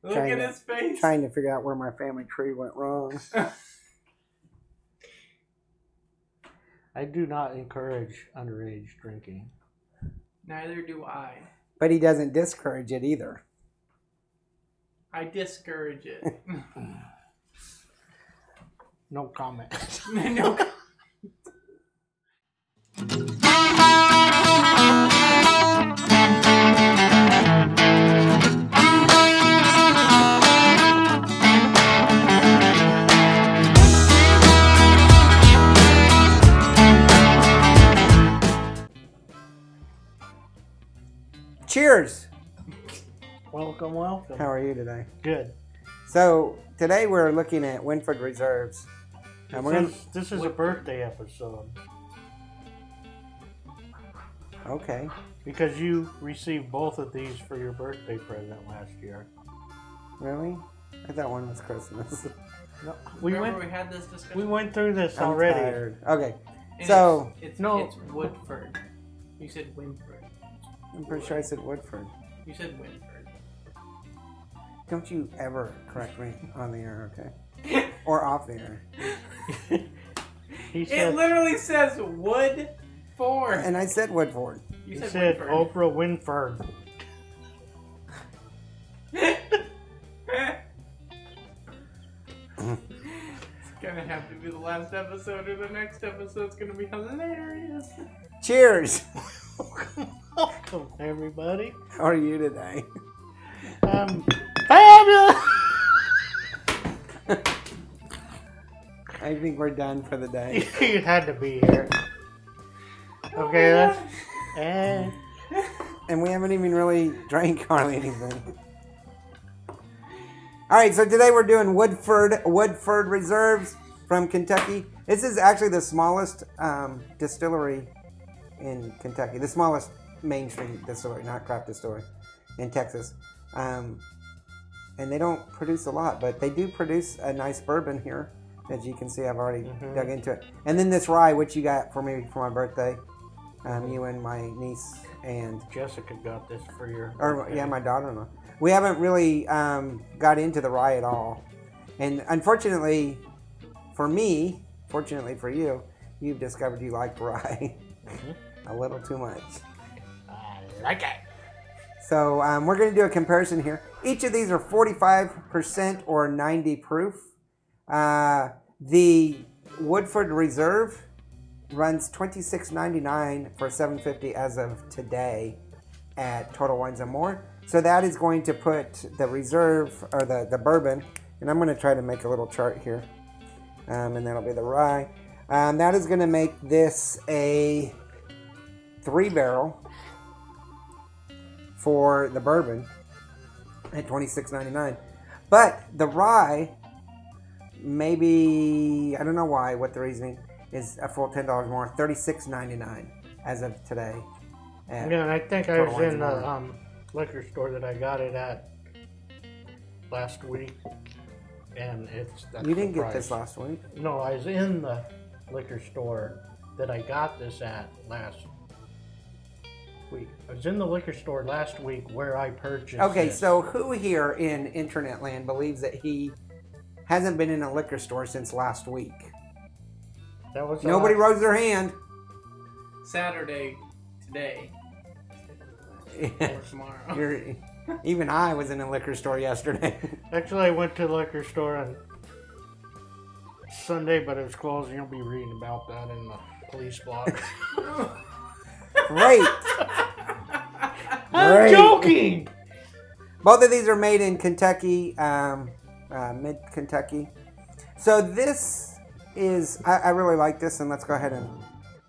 Look at his face. Trying to figure out where my family tree went wrong. I do not encourage underage drinking. Neither do I. But he doesn't discourage it either. I discourage it. No comment. No. Cheers! Welcome, welcome. How are you today? Good. So, today we're looking at Winford Reserves. And we're This is a birthday episode. Okay. Because you received both of these for your birthday present last year. Really? I thought one was Christmas. No, We had this discussion. we went through this I'm already. tired. Okay. And So, it's No. Woodford. You said Winford. I'm pretty sure I said Woodford. You said Winford. Don't you ever correct me on the air, okay? Or off the air. He It said, literally says Woodford. And I said Woodford. he You said Winford. Oprah Winford. It's gonna have to be the last episode, or the next episode's gonna be hilarious. Cheers! Welcome, everybody. How are you today? Fabulous! I think we're done for the day. You had to be here. Okay, that's... And... And we haven't even really drank hardly anything. Alright, so today we're doing Woodford Reserves from Kentucky. This is actually the smallest distillery in Kentucky. The smallest mainstream distillery, not craft distillery, in Texas. And they don't produce a lot, but they do produce a nice bourbon here. As you can see, I've already dug into it. And then this rye, which you got for me for my birthday. You and my niece and... Jessica got this for your... Or, yeah, my daughter-in-law. We haven't really got into the rye at all. And unfortunately for me, fortunately for you, you've discovered you like rye a little too much. I like it. So we're going to do a comparison here. Each of these are 45% or 90 proof. The Woodford Reserve runs $26.99 for $7.50 as of today at Total Wines and More. So that is going to put the reserve, or the bourbon, and I'm going to try to make a little chart here, and that'll be the rye. That is going to make this a 3-barrel for the bourbon at $26.99. But the rye, maybe, I don't know why, what the reasoning, is a full $10 more, $36.99 as of today. Yeah, and I think I was in the liquor store that I got it at last week, and that's You didn't the get this price. last week? No, I was in the liquor store that I got this at last week. I was in the liquor store last week where I purchased Okay, this. so who here in internet land believes that he hasn't been in a liquor store since last week? That was Nobody rose their hand. Saturday, today, or tomorrow. Even I was in a liquor store yesterday. Actually, I went to the liquor store on Sunday, but it was closed. You'll be reading about that in the police blog. Great. I'm Great. joking! Both of these are made in Kentucky, mid-Kentucky. So this is, I really like this, and let's go ahead and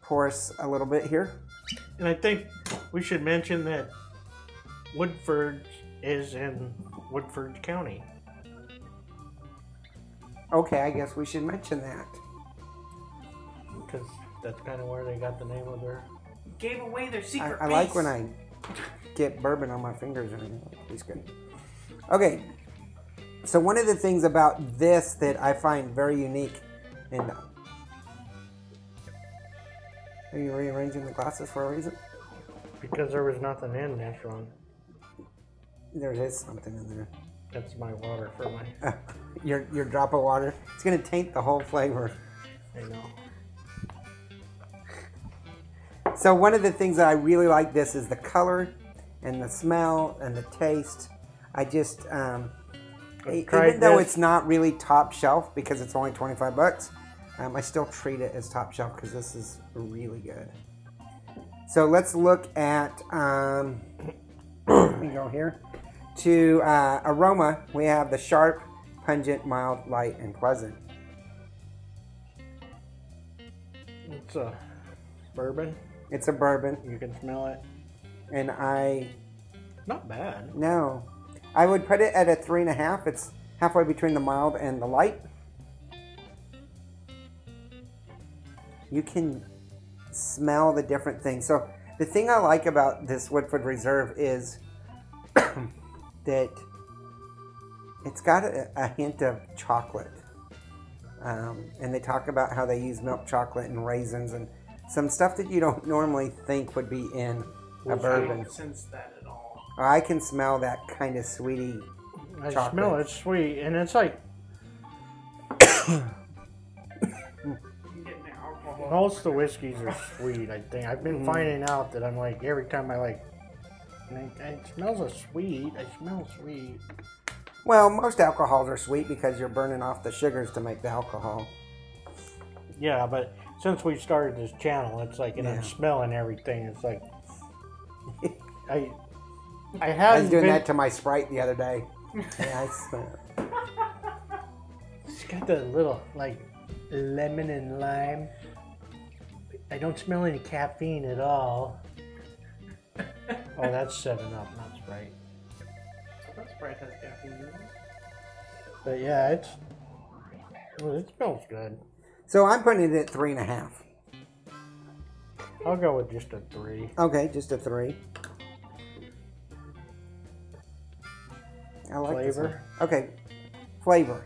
pour us a little bit here. And I think we should mention that Woodford is in Woodford County. Okay, I guess we should mention that. Because that's kind of where they got the name of their... Gave away their secret I like base. when I get bourbon on my fingers. He's good. Okay, so one of the things about this that I find very unique, and are you rearranging the glasses for a reason? Because there was nothing in this one. There is something in there. That's my water for my. Your drop of water. It's gonna taint the whole flavor. I know. So one of the things that I really like this is the color and the smell and the taste. I just even though it's not really top shelf because it's only 25 bucks, I still treat it as top shelf because this is really good. So let's look at let me go here to aroma. We have the sharp, pungent, mild, light, and pleasant. It's a bourbon. It's a bourbon, You can smell it. and Not bad. I would put it at a 3.5. It's halfway between the mild and the light. You can smell the different things. So the thing I like about this Woodford Reserve is that it's got a hint of chocolate. And they talk about how they use milk chocolate and raisins and some stuff that you don't normally think would be in a I bourbon. don't sense that at all. I can smell that kind of sweetie I chocolate. smell it sweet, and it's like I'm getting the alcohol. most of the whiskeys are sweet. I think I've been finding out that I'm like every time it smells a sweet. I smell sweet. Well, most alcohols are sweet because you're burning off the sugars to make the alcohol. Yeah, but since we started this channel, it's like, and Yeah. I'm smelling everything. It's like I I hadn't was doing been, that to my Sprite the other day. Yeah, I smell it. It's got the little like lemon and lime. I don't smell any caffeine at all. Oh, that's 7-Up, not Sprite. That Sprite has caffeine in it. But yeah, it smells good. So I'm putting it at 3.5. I'll go with just a 3. Okay, just a 3. I like this one. Flavor? Okay, flavor.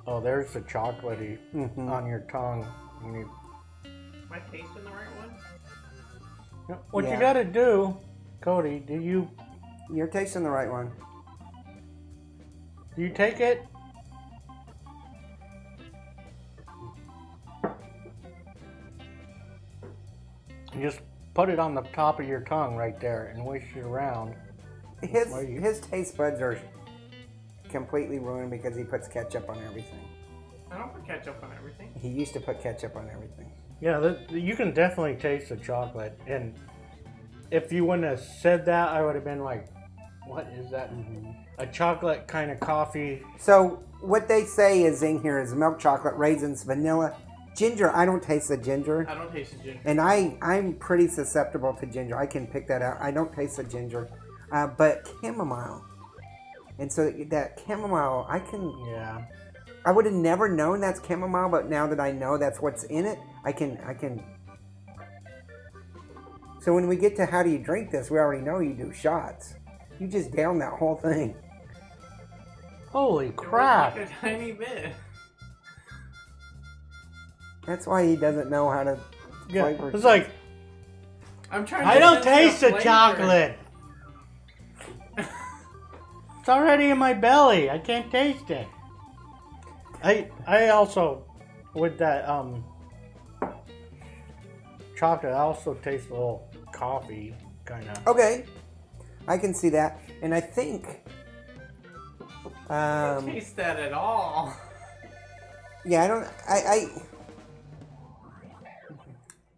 Oh, there's the chocolatey Mhm. on your tongue. When you, Am I tasting the right one? what Yeah. you gotta do, Cody, do You're tasting the right one. you take it? You just put it on the top of your tongue right there and wish it around. His taste buds are completely ruined because he puts ketchup on everything. I don't put ketchup on everything. He used to put ketchup on everything. Yeah, you can definitely taste the chocolate. And if you wouldn't have said that, I would have been like, what is that? A chocolate kind of coffee. So what they say is in here is milk chocolate, raisins, vanilla, ginger. I don't taste the ginger. I don't taste the ginger. And I'm pretty susceptible to ginger. I can pick that out. I don't taste the ginger. But chamomile. And so that chamomile, Yeah. I would have never known that's chamomile, but now that I know that's what's in it, I can. So when we get to how do you drink this, we already know you do shots. You just down that whole thing. Holy It was crap. like a tiny bit. That's why he doesn't know how to Yeah, flavor. it's like, I'm trying to I don't sense taste the flavor. chocolate. It's already in my belly. I can't taste it. I also, with that chocolate, I also taste a little coffee kind of. Okay, I can see that, and I think. I don't taste that at all. Yeah, I don't.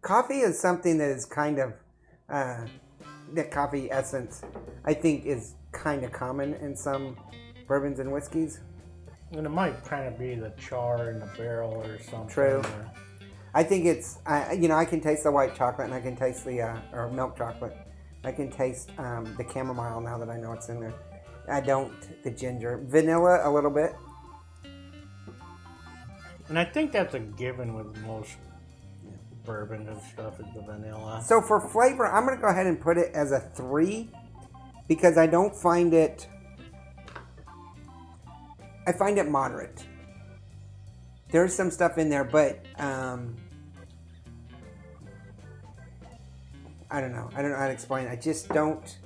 Coffee is something that is kind of that coffee essence. I think is kind of common in some bourbons and whiskeys. And it might kind of be the char in the barrel or something. True. I think it's. I can taste the white chocolate and I can taste the or milk chocolate. I can taste the chamomile now that I know it's in there. I don't the ginger, vanilla a little bit. And I think that's a given with most bourbon and stuff is the vanilla. So for flavor, I'm going to go ahead and put it as a 3 because I don't find it. I find it moderate. There's some stuff in there, but I don't know. I don't know how to explain it. I just don't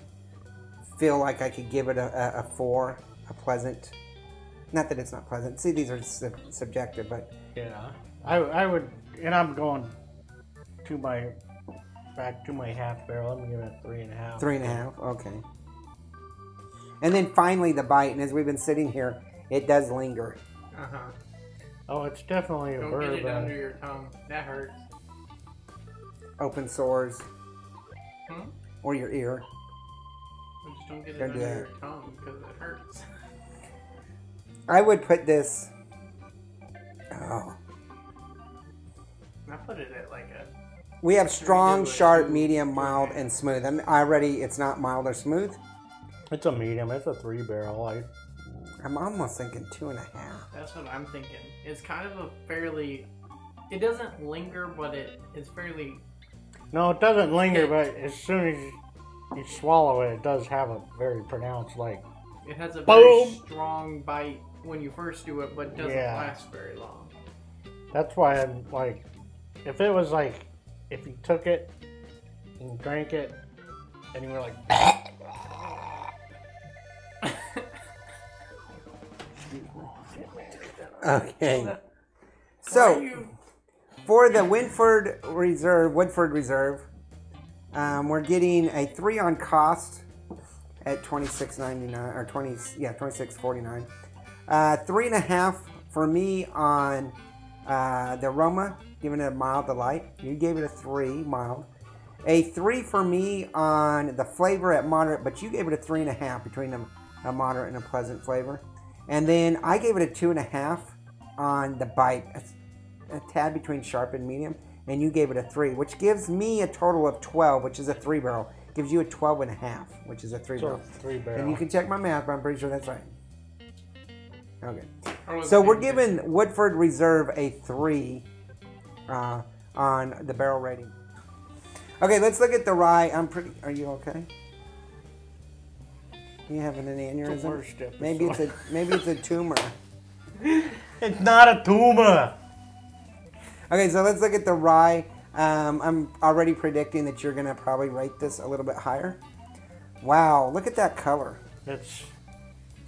feel like I could give it a 4, a pleasant. Not that it's not pleasant. See, these are subjective, but Yeah, I would, and I'm going to back to my half barrel. I'm giving it 3.5. 3.5. Okay. And then finally the bite, and as we've been sitting here, it does linger. Uh-huh. Oh, it's definitely a Don't get it bourbon. under your tongue. That hurts. Open sores Hmm? or your ear. Just don't get it Don't do under that. your tongue because it hurts. I would put this. Oh. I put it at like a. We have strong, do it. sharp, medium, mild, and smooth. I'm already. It's not mild or smooth. It's a medium. It's a 3 barrel. I'm almost thinking 2.5. That's what I'm thinking. It's kind of a fairly. It doesn't linger, but it's fairly. No, it doesn't linger, but as soon as you swallow it, it does have a very pronounced It has a Boom! very strong bite when you first do it, but it doesn't Yeah. last very long. That's why I'm like, if it was like, if you took it and drank it, and you were like, Okay. Why So are you- for the Woodford Reserve, we're getting a 3 on cost at $26.99 or $26.49. 3.5 for me on the aroma, giving it a mild delight. You gave it a 3, mild. A 3 for me on the flavor at moderate, but you gave it a 3.5 between a moderate and a pleasant flavor. And then I gave it a 2.5 on the bite, a tad between sharp and medium, and you gave it a 3, which gives me a total of 12, which is a 3 barrel. Gives you a 12.5, which is a 3 so barrel. 3 barrel. And you can check my math, but I'm pretty sure that's right. Okay. I was So we're thinking- giving Woodford Reserve a 3 on the barrel rating. Okay, let's look at the rye. Are you okay? You having an It's the aneurysm? worst episode. Maybe it's a tumor. It's not a tumor. Okay, so let's look at the rye. I'm already predicting that you're gonna probably rate this a little bit higher. Wow, look at that color. It's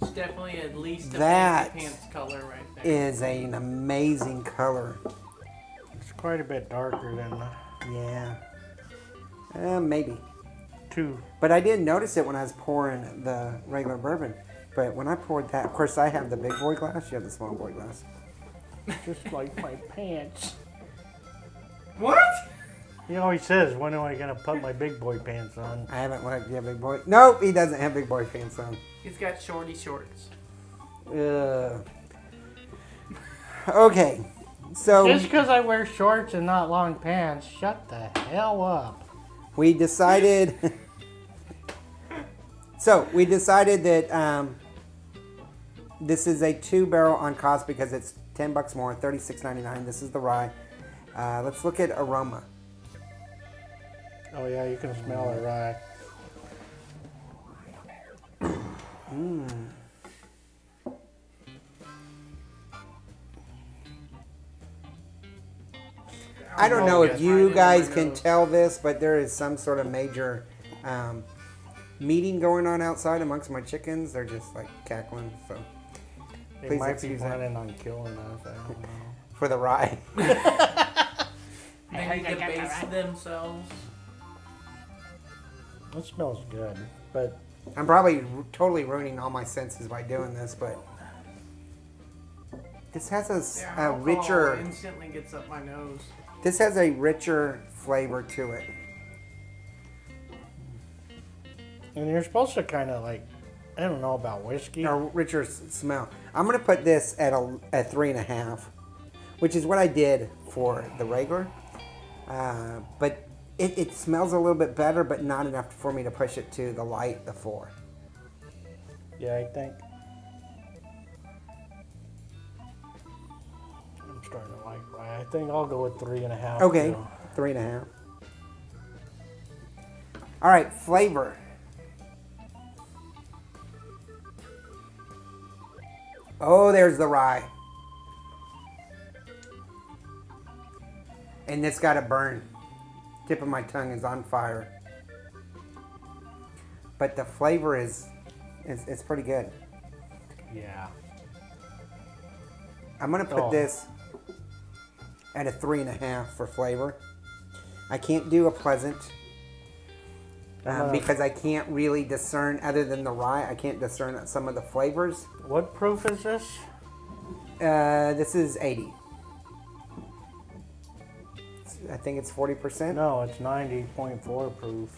It's definitely at least a That fancy pants color right there. Is an amazing color. quite a bit darker than Yeah. Maybe. 2. But I didn't notice it when I was pouring the regular bourbon. But when I poured that, of course, I have the big boy glass. You have the small boy glass. Just like my pants. What? He always says, when am I going to put my big boy pants on? I haven't looked. Yeah, big boy. Nope, he doesn't have big boy pants on. He's got shorty shorts. Okay. So Just because I wear shorts and not long pants, shut the hell up. we decided. We decided that this is a 2-barrel on cost because it's $10 more, $36.99. This is the rye. Let's look at aroma. Oh yeah, you can smell it, rye. I don't know if Yes, you mine guys is in my can nose. tell this, but there is some sort of major meeting going on outside amongst my chickens. They're just like cackling. So They Please might be excuse that. planning on killing us. I don't know. for the rye. They need to base themselves. It smells good, but I'm probably totally ruining all my senses by doing this, but this has Yeah, a alcohol richer. instantly gets up my nose. This has a richer flavor to it. and you're supposed to kind of like, I don't know about whiskey. A richer smell. I'm gonna put this at a 3.5, which is what I did for the regular. But it smells a little bit better, but not enough for me to push it to the light, the 4. Yeah, I think. I'm starting to like rye. I think I'll go with 3.5. Okay, too. 3.5. All right, flavor. Oh, there's the rye. And it's got a burn. Tip of my tongue is on fire. but the flavor is pretty good. Yeah. I'm gonna put Oh. this at a 3.5 for flavor. I can't do a pleasant because I can't really discern, other than the rye, I can't discern some of the flavors. What proof is this? This is 80. I think it's 40%. No, it's 90.4 proof.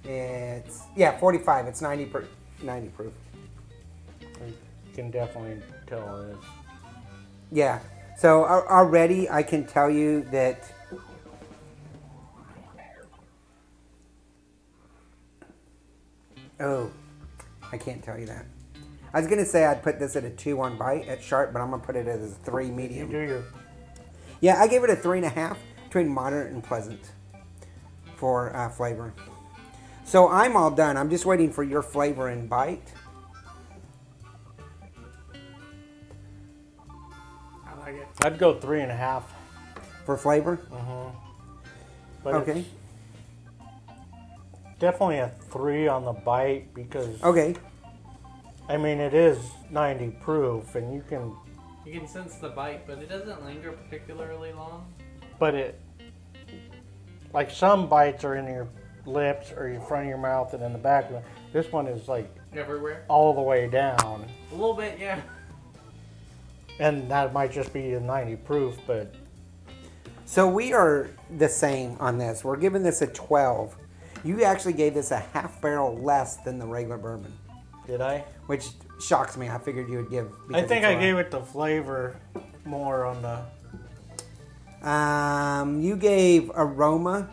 It's 45. It's 90 proof. You can definitely tell it is. Yeah. So already I can tell you that I can't tell you that. I was gonna say I'd put this at a 2 on bite at sharp, but I'm gonna put it as a 3 You medium. do your Yeah, I gave it a 3.5 between moderate and pleasant for flavor. So I'm all done. I'm just waiting for your flavor and bite. I like it. I'd go 3.5. For flavor? But Okay. it's definitely a 3 on the bite because Okay. I mean it is 90 proof and you can, You can sense the bite, but it doesn't linger particularly long. but it like some bites are in your lips or your front of your mouth and in the back. This one is like Everywhere. all the way down, A little bit, yeah. and that might just be a 90 proof, but So we are the same on this. We're giving this a 12. You actually gave this a half barrel less than the regular bourbon, did I? which shocks me. I figured you would give. I because think it's I rye. gave it the flavor more on the. You gave aroma.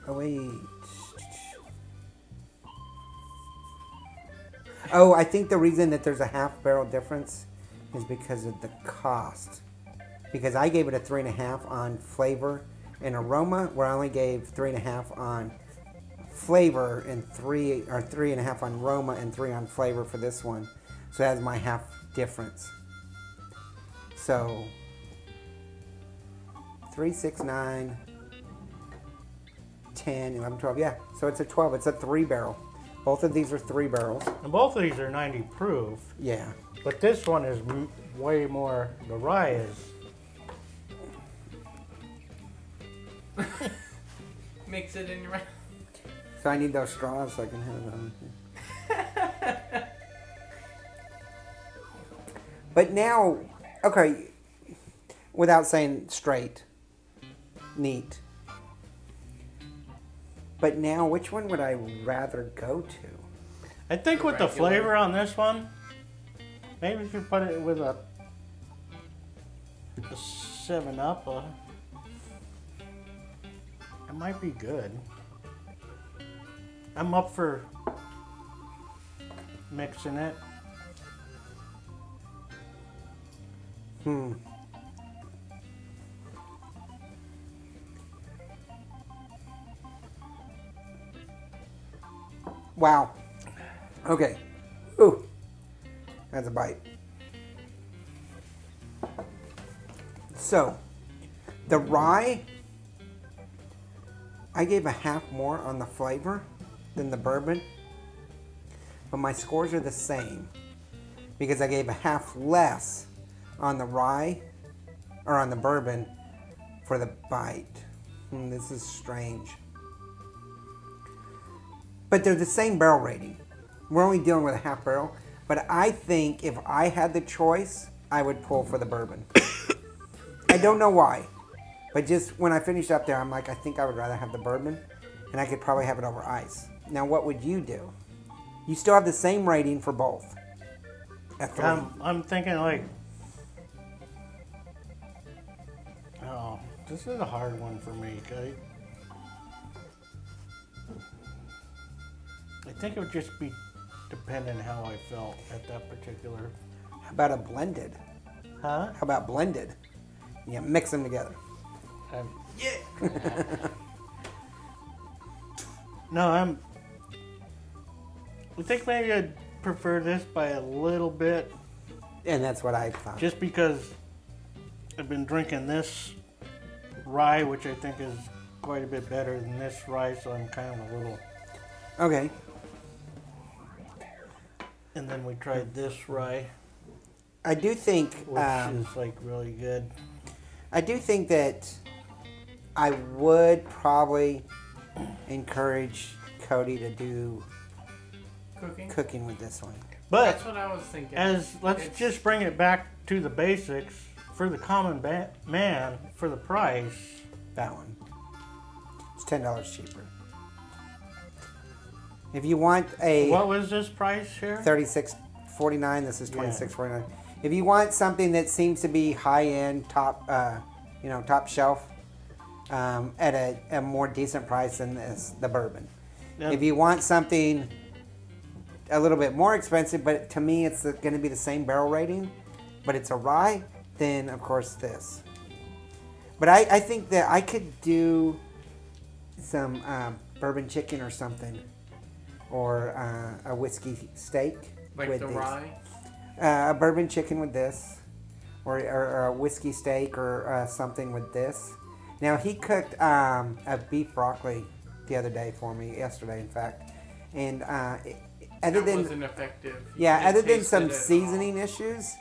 Oh wait. Oh, I think the reason that there's a half barrel difference is because of the cost. Because I gave it a 3.5 on flavor and aroma, where I only gave 3.5 on flavor and 3.5 on aroma and 3 on flavor for this one. So that's my half difference. So 3, 6, 9, 10, 11, 12. Yeah, so it's a 12. It's a 3 barrel. Both of these are 3 barrels. And both of these are 90 proof, Yeah. but this one is way more. The rye is. Mix it in your mouth. So I need those straws so I can have them. But now, okay, without saying straight, neat. But now, which one would I rather go to? I think with the Regular. flavor on this one, maybe if you put it with a 7-Up, it might be good. I'm up for mixing it. Wow. Okay. Ooh. That's a bite. So, the rye, I gave a half more on the flavor than the bourbon, but my scores are the same because I gave a half less on the rye or on the bourbon for the bite. This is strange. But they're the same barrel rating. We're only dealing with a half barrel, but I think if I had the choice, I would pull for the bourbon. I don't know why, but just when I finished up there, I'm like, I think I would rather have the bourbon, and I could probably have it over ice. Now, what would you do? You still have the same rating for both. At 3. I'm thinking like, oh, this is a hard one for me, okay? I think it would just be dependent how I felt at that particular. How about a blended? Huh? How about blended? Yeah, mix them together. No, I think maybe I'd prefer this by a little bit, And that's what I thought. just because I've been drinking this rye, which I think is quite a bit better than this rye, so I'm kind of a little. Okay. And then we tried this rye, I do think. which is like really good. I do think that I would probably encourage Cody to do cooking with this one. But That's what I was thinking. let's It's- just bring it back to the basics for the common man for the price. That one. It's $10 cheaper. If you want a What was this price here? $36.49, this is $26.49. If you want something that seems to be high end, top shelf, at a more decent price than this, the bourbon. Yep. If you want something a little bit more expensive, but to me it's going to be the same barrel rating, but it's a rye, then of course this. But I think that I could do some bourbon chicken or something, or a whiskey steak like with the these. rye. A bourbon chicken with this, or a whiskey steak, or something with this. Now he cooked a beef broccoli the other day for me, yesterday in fact, and other That than wasn't effective. yeah, It other than tasted some it seasoning issues,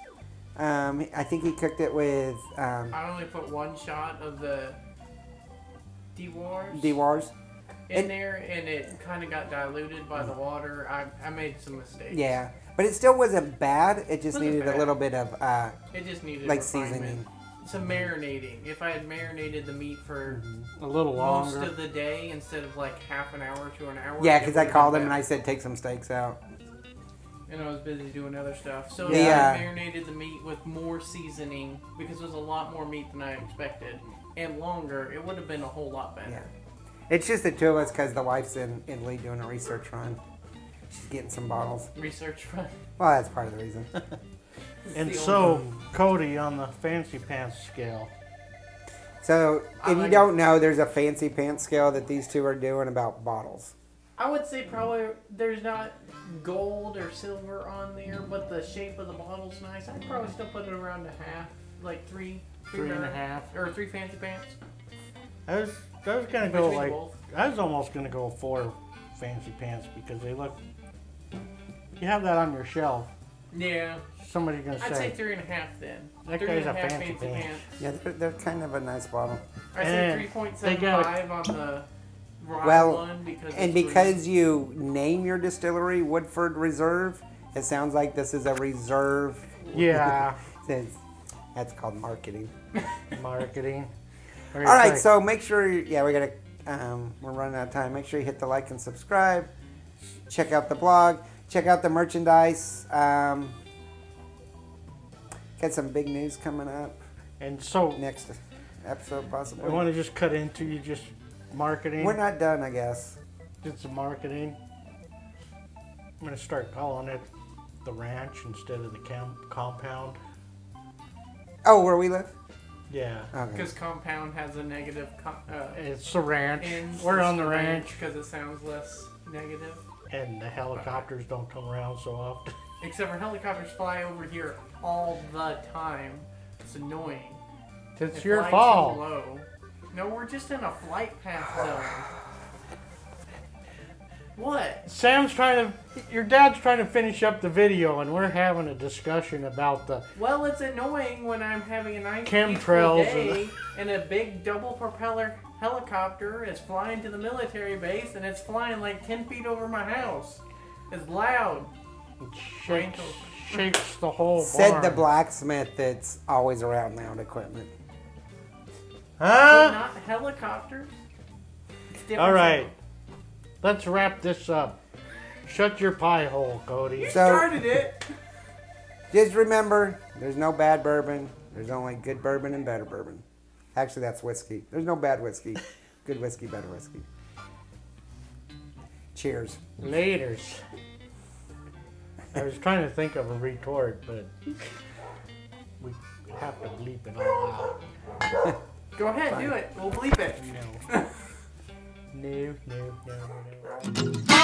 I think he cooked it with I only put one shot of the Dewars Dewars. in and- there, and it kind of got diluted by the water. I made some mistakes. Yeah, but it still wasn't bad. It just Wasn't needed bad. a little bit of It just needed like refinement. seasoning. Some marinating. If I had marinated the meat for A little most longer. of the day instead of like half an hour to an hour. Yeah, it because I would've called been him and I better. said take some steaks out. And I was busy doing other stuff. So The, if I had marinated the meat with more seasoning, because there's a lot more meat than I expected, and longer, it would have been a whole lot better. Yeah. It's just the two of us because the wife's in Italy doing a research run. She's getting some bottles. Research run. Well, that's part of the reason. And the so, Cody, on the fancy pants scale. So, I if you like- don't know, there's a fancy pants scale that these two are doing about bottles. I would say probably there's not gold or silver on there, but the shape of the bottle's nice. I'd probably still put it around a half, like three Three and a half. or three fancy pants. I was gonna go Between like both. I was almost gonna go 4 fancy pants because they look. You have that on your shelf. Yeah, Somebody's gonna I'd say say 3.5 then. That Three guy's and a half fancy pants. Yeah, they're kind of a nice bottle. I say And 3.75 on the rye Well, one because And it's because you name your distillery Woodford Reserve, it sounds like this is a reserve. Yeah, That's called marketing. marketing. All right, so make sure, we're running out of time. Make sure you hit the like and subscribe. Check out the blog. Check out the merchandise. Got some big news coming up And so next episode, I possibly. want to just cut into you just marketing. We're not done, I guess. Did some marketing. I'm gonna start calling it the ranch instead of the compound. Oh, where we live? Yeah, Okay. because compound has a negative it's the ranch. in We're on the ranch, because it sounds less negative. and the helicopters don't come around so often. Except for helicopters fly over here all the time. It's annoying. It's They your fly fault. too low. No, we're just in a flight path zone. What? Your dad's trying to finish up the video, and we're having a discussion about the. Well, it's annoying when I'm having a nice Chemtrails peaceful day and a big double propeller helicopter is flying to the military base and it's flying like 10 feet over my house. It's loud. Shakes the whole Said barn. the blacksmith that's always around loud equipment. But Huh? not helicopters. It's different All right. sound. Let's wrap this up. Shut your pie hole, Cody. You So- started it. Just remember, there's no bad bourbon. There's only good bourbon and better bourbon. Actually, that's whiskey. There's no bad whiskey. Good whiskey, better whiskey. Cheers. Laters. I was trying to think of a retort, but we have to bleep it all out. Go ahead, do it. We'll bleep it. No. No.